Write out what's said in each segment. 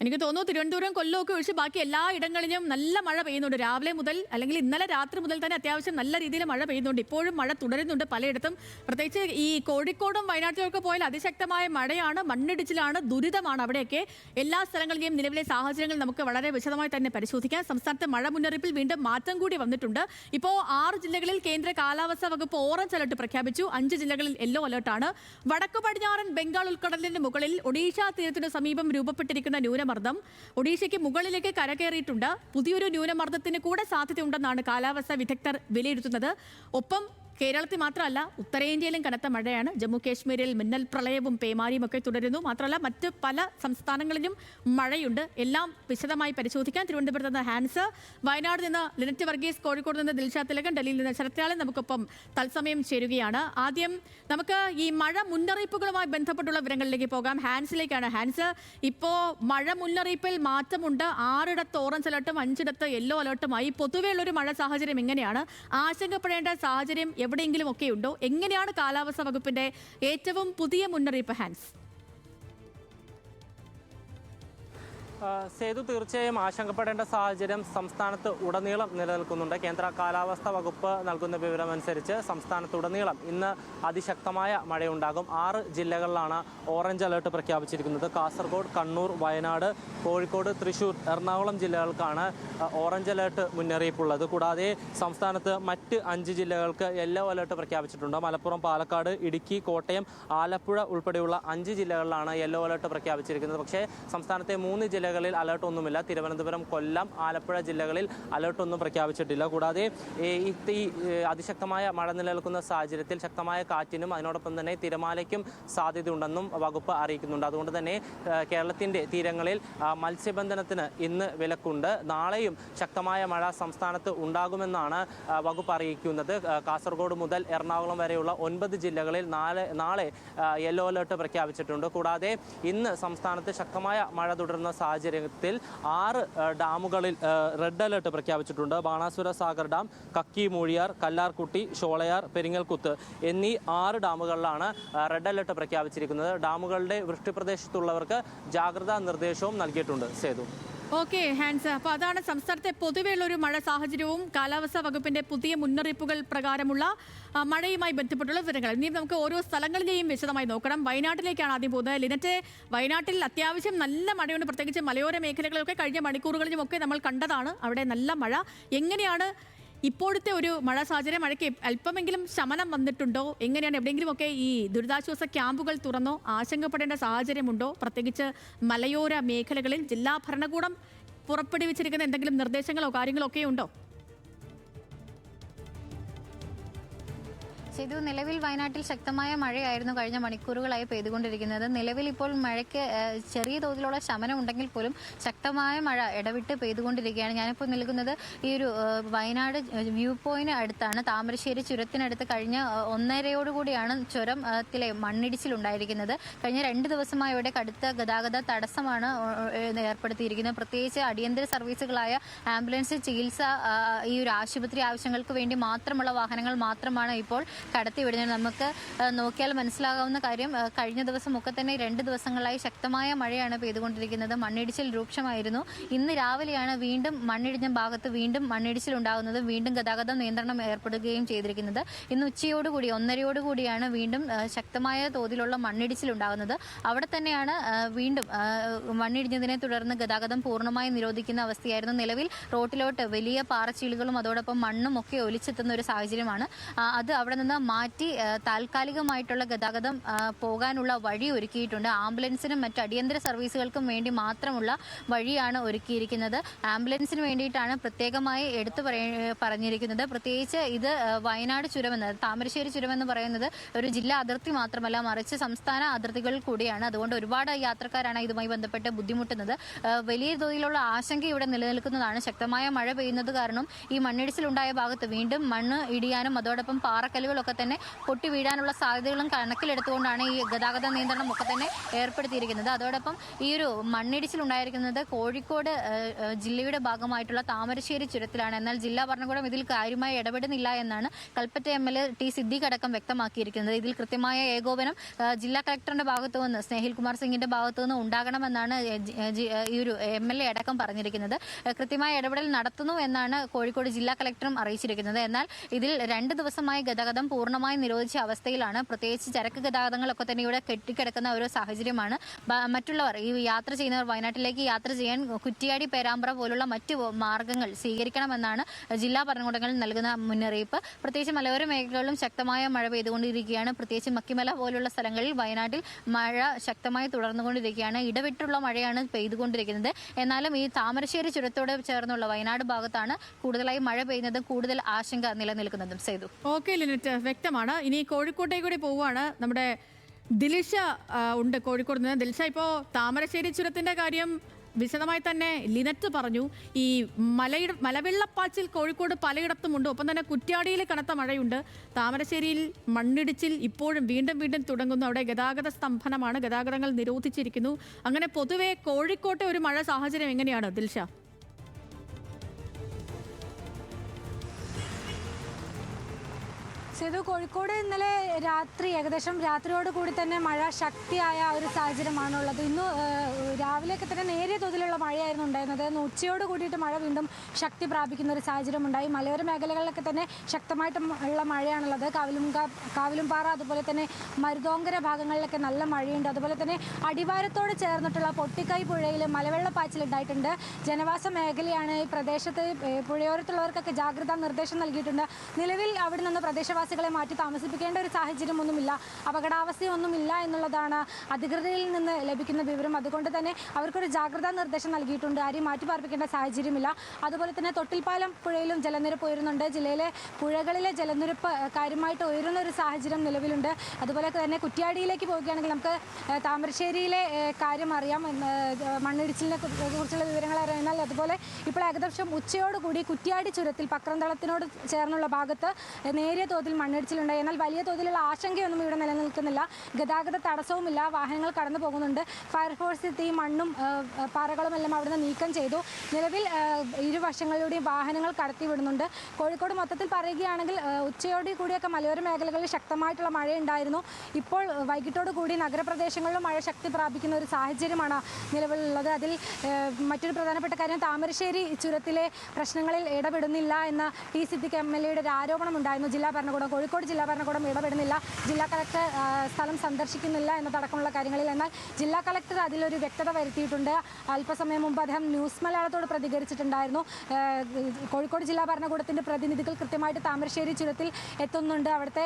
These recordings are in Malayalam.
എനിക്ക് തോന്നുന്നു തിരുവനന്തപുരം കൊല്ലമൊക്കെ ഒഴിച്ച് ബാക്കി എല്ലാ ഇടങ്ങളിലും നല്ല മഴ പെയ്യുന്നുണ്ട്. രാവിലെ മുതൽ അല്ലെങ്കിൽ ഇന്നലെ രാത്രി മുതൽ തന്നെ അത്യാവശ്യം നല്ല രീതിയിൽ മഴ പെയ്യുന്നുണ്ട്. ഇപ്പോഴും മഴ തുടരുന്നുണ്ട് പലയിടത്തും. പ്രത്യേകിച്ച് ഈ കോഴിക്കോടും വയനാട്ടിലൊക്കെ പോയാൽ അതിശക്തമായ മഴയാണ്, മണ്ണിടിച്ചിലാണ്, ദുരിതമാണ് അവിടെയൊക്കെ. എല്ലാ സ്ഥലങ്ങളിലെയും നിലവിലെ സാഹചര്യങ്ങൾ നമുക്ക് വളരെ വിശദമായി തന്നെ പരിശോധിക്കാം. സംസ്ഥാനത്ത് മഴ മുന്നറിയിപ്പിൽ വീണ്ടും മാറ്റം കൂടി വന്നിട്ടുണ്ട്. ഇപ്പോൾ 6 ജില്ലകളിൽ കേന്ദ്ര കാലാവസ്ഥാ വകുപ്പ് ഓറഞ്ച് അലർട്ട് പ്രഖ്യാപിച്ചു. 5 ജില്ലകളിൽ യെല്ലോ അലർട്ടാണ്. വടക്കു പടിഞ്ഞാറൻ ബംഗാൾ ഉൾക്കടലിന് മുകളിൽ ഒഡീഷ തീരത്തിന് സമീപം രൂപപ്പെട്ടിരിക്കുന്ന ന്യൂനമർദ്ദം ഒഡീഷയ്ക്ക് മുകളിലേക്ക് കരകയറിയിട്ടുണ്ട്. പുതിയൊരു ന്യൂനമർദ്ദത്തിന് കൂടെ സാധ്യതയുണ്ടെന്നാണ് കാലാവസ്ഥാ വിദഗ്ധർ വിലയിരുത്തുന്നത്. ഒപ്പം കേരളത്തിൽ മാത്രമല്ല ഉത്തരേന്ത്യയിലും കനത്ത മഴയാണ്. ജമ്മു കാശ്മീരിൽ മിന്നൽ പ്രളയവും പേമാരിയും ഒക്കെ തുടരുന്നു. മാത്രമല്ല മറ്റ് പല സംസ്ഥാനങ്ങളിലും മഴയുണ്ട്. എല്ലാം വിശദമായി പരിശോധിക്കാൻ തിരുവനന്തപുരത്ത് നിന്ന് ഹാൻസ്, വയനാട് നിന്ന് ലിനറ്റ് വർഗീസ്, കോഴിക്കോട് നിന്ന് ദിൽഷ തിലകൻ, ഡൽഹിയിൽ നിന്ന് ശരത്യാളൻ നമുക്കൊപ്പം തത്സമയം ചേരുകയാണ്. ആദ്യം നമുക്ക് ഈ മഴ മുന്നറിയിപ്പുകളുമായി ബന്ധപ്പെട്ടുള്ള വിവരങ്ങളിലേക്ക് പോകാം. ഹാൻസിലേക്കാണ്. ഹാൻസ്, ഇപ്പോൾ മഴ മുന്നറിയിപ്പിൽ മാറ്റമുണ്ട്. 6 ഓറഞ്ച് അലർട്ടും 5 യെല്ലോ അലർട്ടുമായി. പൊതുവെയുള്ളൊരു മഴ സാഹചര്യം എങ്ങനെയാണ്? ആശങ്കപ്പെടേണ്ട സാഹചര്യം എവിടെയെങ്കിലും ഒക്കെ ഉണ്ടോ? എങ്ങനെയാണ് കാലാവസ്ഥാ വകുപ്പിന്റെ ഏറ്റവും പുതിയ മുന്നറിയിപ്പ് ഹാൻസ്? സേതു, തീർച്ചയായും ആശങ്കപ്പെടേണ്ട സാഹചര്യം സംസ്ഥാനത്ത് ഉടനീളം നിലനിൽക്കുന്നുണ്ട്. കേന്ദ്ര കാലാവസ്ഥാ വകുപ്പ് നൽകുന്ന വിവരമനുസരിച്ച് സംസ്ഥാനത്തുടനീളം ഇന്ന് അതിശക്തമായ മഴയുണ്ടാകും. 6 ജില്ലകളിലാണ് ഓറഞ്ച് അലർട്ട് പ്രഖ്യാപിച്ചിരിക്കുന്നത്. കാസർഗോഡ്, കണ്ണൂർ, വയനാട്, കോഴിക്കോട്, തൃശൂർ, എറണാകുളം ജില്ലകൾക്കാണ് ഓറഞ്ച് അലർട്ട് മുന്നറിയിപ്പുള്ളത്. കൂടാതെ സംസ്ഥാനത്ത് മറ്റ് 5 ജില്ലകൾക്ക് യെല്ലോ അലർട്ട് പ്രഖ്യാപിച്ചിട്ടുണ്ട്. മലപ്പുറം, പാലക്കാട്, ഇടുക്കി, കോട്ടയം, ആലപ്പുഴ ഉൾപ്പെടെയുള്ള 5 ജില്ലകളിലാണ് യെല്ലോ അലർട്ട് പ്രഖ്യാപിച്ചിരിക്കുന്നത്. പക്ഷേ സംസ്ഥാനത്തെ 3 ജില്ലകളിൽ അലർട്ട് ഒന്നുമില്ല. തിരുവനന്തപുരം, കൊല്ലം, ആലപ്പുഴ ജില്ലകളിൽ അലർട്ട് ഒന്നും പ്രഖ്യാപിച്ചിട്ടില്ല. കൂടാതെ ഈ അതിശക്തമായ മഴ നിലനിൽക്കുന്ന സാഹചര്യത്തിൽ ശക്തമായ കാറ്റിനും അതിനോടൊപ്പം തന്നെ തിരമാലയ്ക്കും സാധ്യതയുണ്ടെന്നും വകുപ്പ് അറിയിക്കുന്നുണ്ട്. അതുകൊണ്ട് തന്നെ കേരളത്തിൻ്റെ തീരങ്ങളിൽ മത്സ്യബന്ധനത്തിന് ഇന്ന് വിലക്കുണ്ട്. നാളെയും ശക്തമായ മഴ സംസ്ഥാനത്ത് ഉണ്ടാകുമെന്നാണ് വകുപ്പ് അറിയിക്കുന്നത്. കാസർഗോഡ് മുതൽ എറണാകുളം വരെയുള്ള 9 ജില്ലകളിൽ നാളെ യെല്ലോ അലർട്ട് പ്രഖ്യാപിച്ചിട്ടുണ്ട്. കൂടാതെ ഇന്ന് സംസ്ഥാനത്ത് ശക്തമായ മഴ തുടരുന്ന സാഹചര്യത്തിൽ 6 ഡാമുകളിൽ റെഡ് അലർട്ട് പ്രഖ്യാപിച്ചിട്ടുണ്ട്. ബാണാസുര സാഗർ ഡാം, കക്കി, മൂഴിയാർ, കല്ലാർകുട്ടി, ഷോളയാർ, പെരിങ്ങൽകുത്ത് എന്നീ 6 ഡാമുകളിലാണ് റെഡ് അലർട്ട് പ്രഖ്യാപിച്ചിരിക്കുന്നത്. ഡാമുകളുടെ വൃഷ്ടിപ്രദേശത്തുള്ളവർക്ക് ജാഗ്രതാ നിർദ്ദേശവും നൽകിയിട്ടുണ്ട്. സേതു. ഓക്കെ ഹാൻസ്, അപ്പോൾ അതാണ് സംസ്ഥാനത്തെ പൊതുവെയുള്ള ഒരു മഴ സാഹചര്യവും കാലാവസ്ഥാ വകുപ്പിന്റെ പുതിയ മുന്നറിയിപ്പുകൾ പ്രകാരമുള്ള മഴയുമായി ബന്ധപ്പെട്ടുള്ള വിവരങ്ങൾ. ഇനി നമുക്ക് ഓരോ സ്ഥലങ്ങളിലെയും വിശദമായി നോക്കണം. വയനാട്ടിലേക്കാണ് ആദ്യം പോകുന്നത്. ലിനറ്റ്, വയനാട്ടിൽ അത്യാവശ്യം നല്ല മഴയുണ്ട്. പ്രത്യേകിച്ച് മലയോര മേഖലകളൊക്കെ കഴിഞ്ഞ മണിക്കൂറുകളിലുമൊക്കെ നമ്മൾ കണ്ടതാണ്. അവിടെ നല്ല മഴ. എങ്ങനെയാണ് ഇപ്പോഴത്തെ ഒരു മഴ സാഹചര്യം? മഴയ്ക്ക് അല്പമെങ്കിലും ശമനം വന്നിട്ടുണ്ടോ? എങ്ങനെയാണ്? എവിടെയെങ്കിലുമൊക്കെ ഈ ദുരിതാശ്വാസ ക്യാമ്പുകൾ തുറന്നോ? ആശങ്കപ്പെടേണ്ട സാഹചര്യമുണ്ടോ? പ്രത്യേകിച്ച് മലയോര മേഖലകളിൽ ജില്ലാ ഭരണകൂടം പുറപ്പെടുവിച്ചിരിക്കുന്ന എന്തെങ്കിലും നിർദ്ദേശങ്ങളോ കാര്യങ്ങളോ ഒക്കെ ഉണ്ടോ? ചെയ്തു. നിലവിൽ വയനാട്ടിൽ ശക്തമായ മഴയായിരുന്നു കഴിഞ്ഞ മണിക്കൂറുകളായി പെയ്തുകൊണ്ടിരിക്കുന്നത്. നിലവിൽ ഇപ്പോൾ മഴയ്ക്ക് ചെറിയ തോതിലുള്ള ശമനം ഉണ്ടെങ്കിൽ പോലും ശക്തമായ മഴ ഇടവിട്ട് പെയ്തുകൊണ്ടിരിക്കുകയാണ്. ഞാനിപ്പോൾ നിൽക്കുന്നത് ഈ ഒരു വയനാട് വ്യൂ പോയിന്റ് അടുത്താണ്. താമരശ്ശേരി ചുരത്തിനടുത്ത് കഴിഞ്ഞ 1:30 ചുരത്തിലെ മണ്ണിടിച്ചിലുണ്ടായിരിക്കുന്നത്. കഴിഞ്ഞ 2 ദിവസമായി ഇവിടെ കടുത്ത ഗതാഗത തടസ്സമാണ് ഏർപ്പെടുത്തിയിരിക്കുന്നത്. പ്രത്യേകിച്ച് അടിയന്തര സർവീസുകളായ ആംബുലൻസ്, ചികിത്സ, ഈ ഒരു ആശുപത്രി ആവശ്യങ്ങൾക്ക് വേണ്ടി മാത്രമുള്ള വാഹനങ്ങൾ മാത്രമാണ് ഇപ്പോൾ കടത്തിവിടുന്നത്. നമുക്ക് നോക്കിയാൽ മനസ്സിലാകാവുന്ന കാര്യം, കഴിഞ്ഞ ദിവസമൊക്കെ തന്നെ 2 ദിവസങ്ങളായി ശക്തമായ മഴയാണ് പെയ്തുകൊണ്ടിരിക്കുന്നത്. മണ്ണിടിച്ചിൽ രൂക്ഷമായിരുന്നു. ഇന്ന് രാവിലെയാണ് വീണ്ടും മണ്ണിടിഞ്ഞ ഭാഗത്ത് വീണ്ടും മണ്ണിടിച്ചിൽ ഉണ്ടാകുന്നത്. വീണ്ടും ഗതാഗത നിയന്ത്രണം ഏർപ്പെടുകയും ചെയ്തിരിക്കുന്നത്. ഇന്ന് ഉച്ചയോടുകൂടി 1:30 വീണ്ടും ശക്തമായ തോതിലുള്ള മണ്ണിടിച്ചിൽ ഉണ്ടാകുന്നത്. അവിടെ തന്നെയാണ് വീണ്ടും മണ്ണിടിഞ്ഞതിനെ തുടർന്ന് ഗതാഗതം പൂർണ്ണമായി നിരോധിക്കുന്ന അവസ്ഥയായിരുന്നു. നിലവിൽ റോട്ടിലോട്ട് വലിയ പാറച്ചീളുകളും അതോടൊപ്പം മണ്ണും ഒക്കെ ഒലിച്ചെത്തുന്ന ഒരു സാഹചര്യമാണ്. അത് അവിടെ നിന്ന് മാറ്റി താൽക്കാലികമായിട്ടുള്ള ഗതാഗതം പോകാനുള്ള വഴി ഒരുക്കിയിട്ടുണ്ട്. ആംബുലൻസിനും മറ്റ് അടിയന്തര സർവീസുകൾക്കും വേണ്ടി മാത്രമുള്ള വഴിയാണ് ഒരുക്കിയിരിക്കുന്നത്. ആംബുലൻസിന് വേണ്ടിയിട്ടാണ് പ്രത്യേകമായി എടുത്തു പറഞ്ഞിരിക്കുന്നത്. പ്രത്യേകിച്ച് ഇത് വയനാട് ചുരമെന്ന്, താമരശ്ശേരി ചുരമെന്ന് പറയുന്നത് ഒരു ജില്ലാ അതിർത്തി മാത്രമല്ല, മറിച്ച് സംസ്ഥാന അതിർത്തികളിൽ കൂടിയാണ്. അതുകൊണ്ട് ഒരുപാട് യാത്രക്കാരാണ് ഇതുമായി ബന്ധപ്പെട്ട് ബുദ്ധിമുട്ടുന്നത്. വലിയ തോതിലുള്ള ആശങ്ക ഇവിടെ നിലനിൽക്കുന്നതാണ്. ശക്തമായ മഴ പെയ്യുന്നത് കാരണം ഈ മണ്ണിടിച്ചിലുണ്ടായ ഭാഗത്ത് വീണ്ടും മണ്ണ് ഇടിയാനും അതോടൊപ്പം പാറക്കല്ലുകളൊക്കെ ഒക്കെ തന്നെ പൊട്ടി വീഴാനുള്ള സാധ്യതകളും കണക്കിലെടുത്തുകൊണ്ടാണ് ഈ ഗതാഗത നിയന്ത്രണം ഒക്കെ തന്നെ ഏർപ്പെടുത്തിയിരിക്കുന്നത്. അതോടൊപ്പം ഈ ഒരു മണ്ണിടിച്ചിലുണ്ടായിരിക്കുന്നത് കോഴിക്കോട് ജില്ലയുടെ ഭാഗമായിട്ടുള്ള താമരശ്ശേരി ചുരത്തിലാണ്. എന്നാൽ ജില്ലാ ഭരണകൂടം ഇതിൽ കാര്യമായി ഇടപെടുന്നില്ല എന്നാണ് കൽപ്പറ്റ MLA ടി സിദ്ദീഖ് അടക്കം വ്യക്തമാക്കിയിരിക്കുന്നത്. ഇതിൽ കൃത്യമായ ഏകോപനം ജില്ലാ കളക്ടറിന്റെ ഭാഗത്തു നിന്ന് സ്നേഹിൽ കുമാർ സിംഗിന്റെ ഭാഗത്തു നിന്ന് ഉണ്ടാകണമെന്നാണ് ഈ ഒരു MLA അടക്കം പറഞ്ഞിരിക്കുന്നത്. കൃത്യമായ ഇടപെടൽ നടത്തുന്നു എന്നാണ് കോഴിക്കോട് ജില്ലാ കളക്ടറും അറിയിച്ചിരിക്കുന്നത്. എന്നാൽ ഇതിൽ 2 ദിവസമായി ഗതാഗതം പൂർണ്ണമായി നിരോധിച്ച അവസ്ഥയിലാണ്. പ്രത്യേകിച്ച് ചരക്ക് ഗതാഗതങ്ങളൊക്കെ തന്നെ ഇവിടെ കെട്ടിക്കിടക്കുന്ന ഒരു സാഹചര്യമാണ്. മറ്റുള്ളവർ ഈ യാത്ര ചെയ്യുന്നവർ വയനാട്ടിലേക്ക് യാത്ര ചെയ്യാൻ കുറ്റിയാടി പേരാമ്പ്ര പോലുള്ള മറ്റ് മാർഗങ്ങൾ സ്വീകരിക്കണമെന്നാണ് ജില്ലാ ഭരണകൂടങ്ങൾ നൽകുന്ന മുന്നറിയിപ്പ്. പ്രത്യേകിച്ച് മലയോര മേഖലകളിലും ശക്തമായ മഴ പെയ്തുകൊണ്ടിരിക്കുകയാണ്. പ്രത്യേകിച്ച് മക്കിമല പോലുള്ള സ്ഥലങ്ങളിൽ വയനാട്ടിൽ മഴ ശക്തമായി തുടർന്നുകൊണ്ടിരിക്കുകയാണ്. ഇടവിട്ടുള്ള മഴയാണ് പെയ്തുകൊണ്ടിരിക്കുന്നത്. എന്നാലും ഈ താമരശ്ശേരി ചുരത്തോട് ചേർന്നുള്ള വയനാട് ഭാഗത്താണ് കൂടുതലായി മഴ പെയ്യുന്നതും കൂടുതൽ ആശങ്ക നിലനിൽക്കുന്നതും. സേതു. ഓക്കെ ലിനറ്റ്, വ്യക്തമാണ്. ഇനി കോഴിക്കോട്ടേക്ക് കൂടി പോവുകയാണ്. നമ്മുടെ ദിൽഷ ഉണ്ട് കോഴിക്കോട് നിന്ന്. ദിൽഷ, ഇപ്പോൾ താമരശ്ശേരി ചുരത്തിന്റെ കാര്യം വിശദമായി തന്നെ ലിനറ്റ് പറഞ്ഞു. ഈ മലവെള്ളപ്പാച്ചിൽ കോഴിക്കോട് പലയിടത്തുമുണ്ട്. ഒപ്പം തന്നെ കുറ്റ്യാടിയിൽ കനത്ത മഴയുണ്ട്. താമരശ്ശേരിയിൽ മണ്ണിടിച്ചിൽ ഇപ്പോഴും വീണ്ടും തുടങ്ങുന്നു. അവിടെ ഗതാഗത സ്തംഭനമാണ്, ഗതാഗതങ്ങൾ നിരോധിച്ചിരിക്കുന്നു. അങ്ങനെ പൊതുവെ കോഴിക്കോട്ടെ ഒരു മഴ സാഹചര്യം എങ്ങനെയാണ് ദിൽഷ? സേതു, കോഴിക്കോട് ഇന്നലെ രാത്രി ഏകദേശം രാത്രിയോട് കൂടി തന്നെ മഴ ശക്തിയായ ഒരു സാഹചര്യമാണുള്ളത്. ഇന്ന് രാവിലെയൊക്കെ തന്നെ നേരിയ തോതിലുള്ള മഴയായിരുന്നു ഉണ്ടായിരുന്നത്. ഇന്ന് ഉച്ചയോട് കൂടിയിട്ട് മഴ വീണ്ടും ശക്തി പ്രാപിക്കുന്ന ഒരു സാഹചര്യം ഉണ്ടായി. മലയോര മേഖലകളിലൊക്കെ തന്നെ ശക്തമായിട്ട് ഉള്ള മഴയാണുള്ളത്. കാവിലുംപാറ അതുപോലെ തന്നെ മരുതോങ്കര ഭാഗങ്ങളിലൊക്കെ നല്ല മഴയുണ്ട്. അതുപോലെ തന്നെ അടിവാരത്തോട് ചേർന്നിട്ടുള്ള പൊട്ടിക്കൈ പുഴയിൽ മലവെള്ളപ്പാച്ചിലുണ്ടായിട്ടുണ്ട്. ജനവാസ മേഖലയാണ്. ഈ പ്രദേശത്ത് പുഴയോരത്തുള്ളവർക്കൊക്കെ ജാഗ്രതാ നിർദ്ദേശം നൽകിയിട്ടുണ്ട്. നിലവിൽ അവിടെ നിന്ന് പ്രദേശവാസികളെ മാറ്റി താമസിപ്പിക്കേണ്ട ഒരു സാഹചര്യമൊന്നുമില്ല, അപകടാവസ്ഥയൊന്നുമില്ല എന്നുള്ളതാണ് അധികൃതരിൽ നിന്ന് ലഭിക്കുന്ന വിവരം. അതുകൊണ്ട് തന്നെ അവർക്കൊരു ജാഗ്രതാ നിർദ്ദേശം നൽകിയിട്ടുണ്ട്. ആരെയും മാറ്റി പാർപ്പിക്കേണ്ട സാഹചര്യമില്ല. അതുപോലെ തന്നെ തൊട്ടിൽപ്പാലം പുഴയിലും ജലനിരപ്പ് ഉയരുന്നുണ്ട്. ജില്ലയിലെ പുഴകളിലെ ജലനിരപ്പ് കാര്യമായിട്ട് ഉയരുന്ന ഒരു സാഹചര്യം നിലവിലുണ്ട്. അതുപോലെ തന്നെ കുറ്റ്യാടിയിലേക്ക് പോവുകയാണെങ്കിൽ നമുക്ക് താമരശ്ശേരിയിലെ കാര്യം അറിയാം, മണ്ണിടിച്ചിലിനെ കുറിച്ചുള്ള വിവരങ്ങൾ അറിയാം. അതുപോലെ ഇപ്പോൾ ഏകദേശം ഉച്ചയോടുകൂടി കുറ്റ്യാടി ചുരത്തിൽ പക്രന്തളത്തിനോട് ചേർന്നുള്ള ഭാഗത്ത് നേരിയ തോതിൽ മണ്ണിടിച്ചിലുണ്ടായി. എന്നാൽ വലിയ തോതിലുള്ള ആശങ്കയൊന്നും ഇവിടെ നിലനിൽക്കുന്നില്ല. ഗതാഗത തടസ്സവുമില്ല, വാഹനങ്ങൾ കടന്നു പോകുന്നുണ്ട്. ഫയർഫോഴ്സ് എത്തി മണ്ണും പാറകളും എല്ലാം അവിടുന്ന് നീക്കം ചെയ്തു. നിലവിൽ ഇരുവശങ്ങളിലൂടെയും വാഹനങ്ങൾ കടത്തിവിടുന്നുണ്ട്. കോഴിക്കോട് മൊത്തത്തിൽ പറയുകയാണെങ്കിൽ ഉച്ചയോട് കൂടിയൊക്കെ മലയോര മേഖലകളിൽ ശക്തമായിട്ടുള്ള മഴയുണ്ടായിരുന്നു. ഇപ്പോൾ വൈകിട്ടോട് കൂടി നഗരപ്രദേശങ്ങളിലും മഴ ശക്തി പ്രാപിക്കുന്ന ഒരു സാഹചര്യമാണ് നിലവിലുള്ളത്. അതിൽ മറ്റൊരു പ്രധാനപ്പെട്ട കാര്യം, താമരശ്ശേരി ചുരത്തിലെ പ്രശ്നങ്ങളിൽ ഇടപെടുന്നില്ല എന്ന ടി സിദ്ദീഖ് MLAയുടെ ഒരു ആരോപണം ഉണ്ടായിരുന്നു. ജില്ലാ ഭരണകൂടം, കോഴിക്കോട് ജില്ലാ ഭരണകൂടം ഇടപെടുന്നില്ല, ജില്ലാ കളക്ടർ സ്ഥലം സന്ദർശിക്കുന്നില്ല എന്നതടക്കമുള്ള കാര്യങ്ങളിൽ. എന്നാൽ ജില്ലാ കളക്ടർ അതിലൊരു വ്യക്തത വരുത്തിയിട്ടുണ്ട്. അല്പസമയം മുമ്പ് അദ്ദേഹം ന്യൂസ് മലയാളത്തോട് പ്രതികരിച്ചിട്ടുണ്ടായിരുന്നു. കോഴിക്കോട് ജില്ലാ ഭരണകൂടത്തിൻ്റെ പ്രതിനിധികൾ കൃത്യമായിട്ട് താമരശ്ശേരി ചുരത്തിൽ എത്തുന്നുണ്ട്. അവിടുത്തെ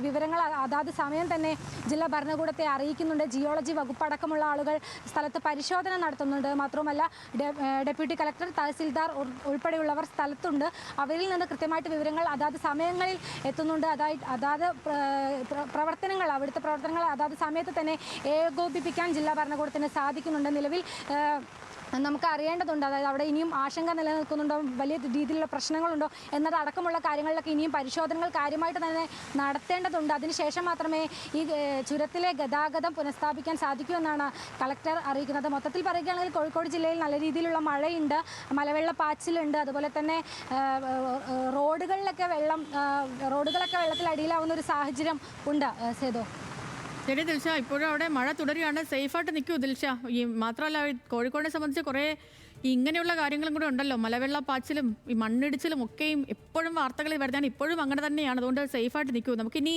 വിവരങ്ങൾ അതാത് സമയം തന്നെ ജില്ലാ ഭരണകൂടത്തെ അറിയിക്കുന്നുണ്ട്. ജിയോളജി വകുപ്പ് അടക്കമുള്ള ആളുകൾ സ്ഥലത്ത് പരിശോധന നടത്തുന്നുണ്ട്. മാത്രമല്ല ഡെപ്യൂട്ടി കളക്ടർ, തഹസിൽദാർ ഉൾപ്പെടെയുള്ളവർ സ്ഥലത്തുണ്ട്. അവരിൽ നിന്ന് കൃത്യമായിട്ട് വിവരങ്ങൾ അതാത് സമയങ്ങളിൽ എത്തുന്നുണ്ട്. അതാത് പ്രവർത്തനങ്ങൾ, അവിടുത്തെ പ്രവർത്തനങ്ങൾ അതാത് സമയത്ത് തന്നെ ഏകോപിപ്പിക്കാൻ ജില്ലാ ഭരണകൂടത്തിന് സാധിക്കുന്നുണ്ട്. നിലവിൽ നമുക്ക് അറിയേണ്ടതുണ്ട്, അതായത് അവിടെ ഇനിയും ആശങ്ക നിലനിൽക്കുന്നുണ്ടോ, വലിയ രീതിയിലുള്ള പ്രശ്നങ്ങളുണ്ടോ എന്നതടക്കമുള്ള കാര്യങ്ങളിലൊക്കെ ഇനിയും പരിശോധനകൾ കാര്യമായിട്ട് തന്നെ നടത്തേണ്ടതുണ്ട്. അതിനുശേഷം മാത്രമേ ഈ ചുരത്തിലെ ഗതാഗതം പുനഃസ്ഥാപിക്കാൻ സാധിക്കൂ എന്നാണ് കളക്ടർ അറിയിക്കുന്നത്. മൊത്തത്തിൽ പറയുകയാണെങ്കിൽ കോഴിക്കോട് ജില്ലയിൽ നല്ല രീതിയിലുള്ള മഴയുണ്ട്, മലവെള്ളപ്പാച്ചിലുണ്ട്. അതുപോലെ തന്നെ റോഡുകളൊക്കെ വെള്ളത്തിൽ അടിയിലാവുന്ന ഒരു സാഹചര്യം ഉണ്ട്. സേതു. ശരി ദിൽഷ, ഇപ്പോഴും അവിടെ മഴ തുടരുകയാണ്. സേഫായിട്ട് നിൽക്കൂ ദിൽഷ. ഈ മാത്രമല്ല കോഴിക്കോടിനെ സംബന്ധിച്ച് കുറേ ഇങ്ങനെയുള്ള കാര്യങ്ങളും കൂടെ ഉണ്ടല്ലോ, മലവെള്ളപ്പാച്ചിലും ഈ മണ്ണിടിച്ചിലും ഒക്കെയും എപ്പോഴും വാർത്തകളിൽ വരുന്നതാണ്. ഇപ്പോഴും അങ്ങനെ തന്നെയാണ്. അതുകൊണ്ട് സേഫായിട്ട് നിൽക്കൂ. നമുക്കിനി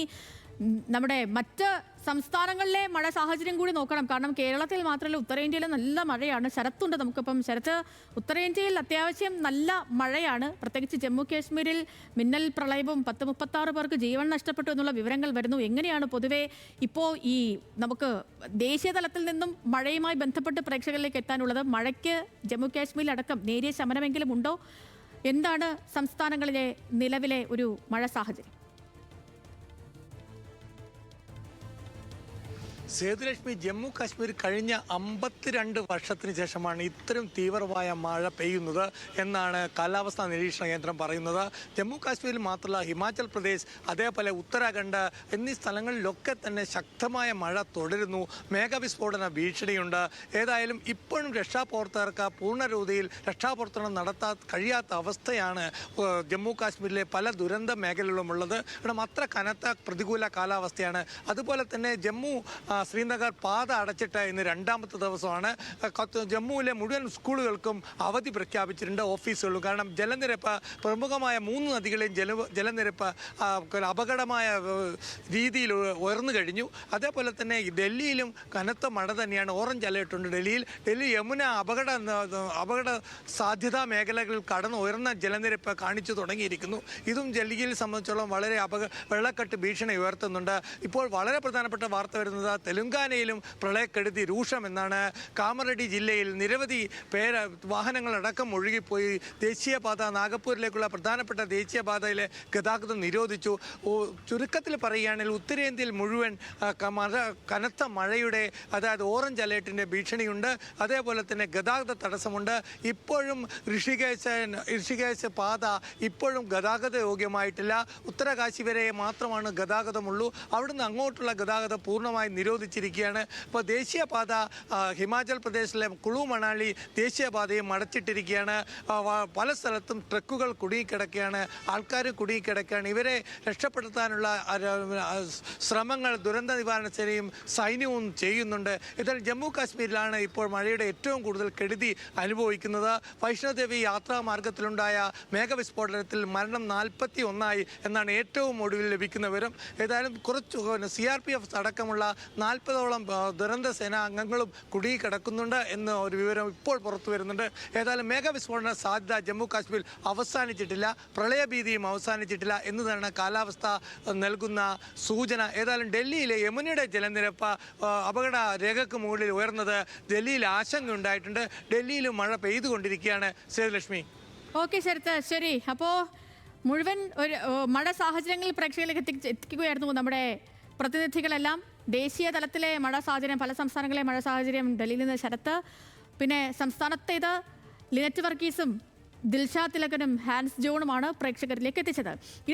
നമ്മുടെ മറ്റ് സംസ്ഥാനങ്ങളിലെ മഴ സാഹചര്യം കൂടി നോക്കണം. കാരണം കേരളത്തിൽ മാത്രമല്ല, ഉത്തരേന്ത്യയിൽ നല്ല മഴയാണ്. ശരത്തുണ്ട് നമുക്കിപ്പം. ശരത്ത്, ഉത്തരേന്ത്യയിൽ അത്യാവശ്യം നല്ല മഴയാണ്. പ്രത്യേകിച്ച് ജമ്മു കാശ്മീരിൽ മിന്നൽ പ്രളയവും 36 പേർക്ക് ജീവൻ നഷ്ടപ്പെട്ടു എന്നുള്ള വിവരങ്ങൾ വരുന്നു. എങ്ങനെയാണ് പൊതുവെ ഇപ്പോൾ ഈ നമുക്ക് ദേശീയ തലത്തിൽ നിന്നും മഴയുമായി ബന്ധപ്പെട്ട് പ്രേക്ഷകരിലേക്ക് എത്താനുള്ളത്? മഴയ്ക്ക് ജമ്മു കാശ്മീരിലടക്കം നേരിയ ശമനമെങ്കിലും ഉണ്ടോ? എന്താണ് സംസ്ഥാനങ്ങളിലെ നിലവിലെ ഒരു മഴ സാഹചര്യം? സേതുലക്ഷ്മി, ജമ്മു കാശ്മീർ കഴിഞ്ഞ 52 വർഷത്തിന് ശേഷമാണ് ഇത്തരം തീവ്രമായ മഴ പെയ്യുന്നത് എന്നാണ് കാലാവസ്ഥാ നിരീക്ഷണ കേന്ദ്രം പറയുന്നത്. ജമ്മു കാശ്മീരിൽ മാത്രമല്ല, ഹിമാചൽ പ്രദേശ്, അതേപോലെ ഉത്തരാഖണ്ഡ് എന്നീ സ്ഥലങ്ങളിലൊക്കെ തന്നെ ശക്തമായ മഴ തുടരുന്നു. മേഘവിസ്ഫോടന ഭീഷണിയുണ്ട്. ഏതായാലും ഇപ്പോഴും രക്ഷാപ്രവർത്തകർക്ക് പൂർണ്ണരൂപയിൽ രക്ഷാപ്രവർത്തനം നടത്താൻ കഴിയാത്ത അവസ്ഥയാണ് ജമ്മു കാശ്മീരിലെ പല ദുരന്ത മേഖലകളുമുള്ളത്. കാരണം അത്ര കനത്ത പ്രതികൂല കാലാവസ്ഥയാണ്. അതുപോലെ തന്നെ ജമ്മു ശ്രീനഗർ പാത അടച്ചിട്ട് ഇന്ന് രണ്ടാമത്തെ ദിവസമാണ്. ജമ്മുവിലെ മുഴുവൻ സ്കൂളുകൾക്കും അവധി പ്രഖ്യാപിച്ചിട്ടുണ്ട്, ഓഫീസുകളും. കാരണം ജലനിരപ്പ് പ്രമുഖമായ 3 നദികളെയും ജലനിരപ്പ് അപകടമായ രീതിയിൽ ഉയർന്നു കഴിഞ്ഞു. അതേപോലെ തന്നെ ഡൽഹിയിലും കനത്ത മഴ തന്നെയാണ്. ഓറഞ്ച് അലേർട്ട് ഉണ്ട് ഡൽഹിയിൽ. ഡൽഹി യമുന അപകട സാധ്യതാ മേഖലകളിൽ കടന്ന് ഉയർന്ന ജലനിരപ്പ് കാണിച്ചു തുടങ്ങിയിരിക്കുന്നു. ഇതും ഡൽഹിയെ സംബന്ധിച്ചോളം വളരെ വെള്ളക്കെട്ട് ഭീഷണി ഉയർത്തുന്നുണ്ട്. ഇപ്പോൾ വളരെ പ്രധാനപ്പെട്ട വാർത്ത വരുന്നത് തെലുങ്കാനയിലും പ്രളയക്കെടുതി രൂക്ഷമെന്നാണ്. കാമറഡി ജില്ലയിൽ നിരവധി വാഹനങ്ങളടക്കം ഒഴുകിപ്പോയി. ദേശീയപാത നാഗപ്പൂരിലേക്കുള്ള പ്രധാനപ്പെട്ട ദേശീയപാതയിലെ ഗതാഗതം നിരോധിച്ചു. ചുരുക്കത്തിൽ പറയുകയാണെങ്കിൽ ഉത്തരേന്ത്യയിൽ മുഴുവൻ കനത്ത മഴയുടെ, അതായത് ഓറഞ്ച് അലേർട്ടിൻ്റെ ഭീഷണിയുണ്ട്. അതേപോലെ തന്നെ ഗതാഗത തടസ്സമുണ്ട്. ഇപ്പോഴും ഋഷികേശ് പാത ഇപ്പോഴും ഗതാഗത യോഗ്യമായിട്ടില്ല. ഉത്തരകാശി വരെ മാത്രമാണ് ഗതാഗതമുള്ളൂ. അവിടുന്ന് അങ്ങോട്ടുള്ള ഗതാഗതം പൂർണ്ണമായി നിരോധിച്ചിരിക്കുകയാണ്. ഇപ്പോൾ ദേശീയപാത ഹിമാചൽ പ്രദേശിലെ കുളു മണാലി ദേശീയപാതയും അടച്ചിട്ടിരിക്കുകയാണ്. പല സ്ഥലത്തും ട്രക്കുകൾ കുടുങ്ങിക്കിടക്കുകയാണ്, ആൾക്കാർ കുടുങ്ങിക്കിടക്കുകയാണ്. ഇവരെ രക്ഷപ്പെടുത്താനുള്ള ശ്രമങ്ങൾ ദുരന്ത നിവാരണ സേനയും സൈന്യവും ചെയ്യുന്നുണ്ട്. എന്നാൽ ജമ്മു കാശ്മീരിലാണ് ഇപ്പോൾ മഴയുടെ ഏറ്റവും കൂടുതൽ കെടുതി അനുഭവിക്കുന്നത്. വൈഷ്ണോദേവി യാത്രാ മാർഗത്തിലുണ്ടായ മേഘവിസ്ഫോടനത്തിൽ മരണം 41 എന്നാണ് ഏറ്റവും ഒടുവിൽ ലഭിക്കുന്ന വിവരം. ഏതായാലും കുറച്ച് CRPF അടക്കമുള്ള 40ഓളം ദുരന്ത സേനാ അംഗങ്ങളും കുടുങ്ങിക്കിടക്കുന്നുണ്ട് എന്ന ഒരു വിവരം ഇപ്പോൾ പുറത്തു വരുന്നുണ്ട്. ഏതായാലും മേഘവിസ്ഫോടന സാധ്യത ജമ്മു കാശ്മീർ അവസാനിച്ചിട്ടില്ല, പ്രളയഭീതിയും അവസാനിച്ചിട്ടില്ല എന്ന് തന്നെ കാലാവസ്ഥ നൽകുന്ന സൂചന. ഏതായാലും ഡൽഹിയിലെ യമുനയുടെ ജലനിരപ്പ് അപകട രേഖയ്ക്ക് മുകളിൽ ഉയർന്നത് ഡൽഹിയിൽ ആശങ്കയുണ്ടായിട്ടുണ്ട്. ഡൽഹിയിലും മഴ പെയ്തുകൊണ്ടിരിക്കുകയാണ്. സേതുലക്ഷ്മി. ഓക്കെ ശരത്ത്, ശരി. അപ്പോൾ മുഴുവൻ ഒരു മഴ സാഹചര്യങ്ങളിൽ പ്രേക്ഷകരിലേക്ക് എത്തിക്കുകയായിരുന്നു നമ്മുടെ പ്രതിനിധികളെല്ലാം. ദേശീയ തലത്തിലെ മഴ സാഹചര്യം, പല സംസ്ഥാനങ്ങളിലെ മഴ സാഹചര്യം ഡൽഹിയിൽ നിന്ന് ശരത്ത്, പിന്നെ സംസ്ഥാനത്തേത് ലിനറ്റ് വർഗീസും ദിൽഷ തിലകനും ഹാൻസ് ജോണുമാണ് പ്രേക്ഷകരിലേക്ക് എത്തിച്ചത്.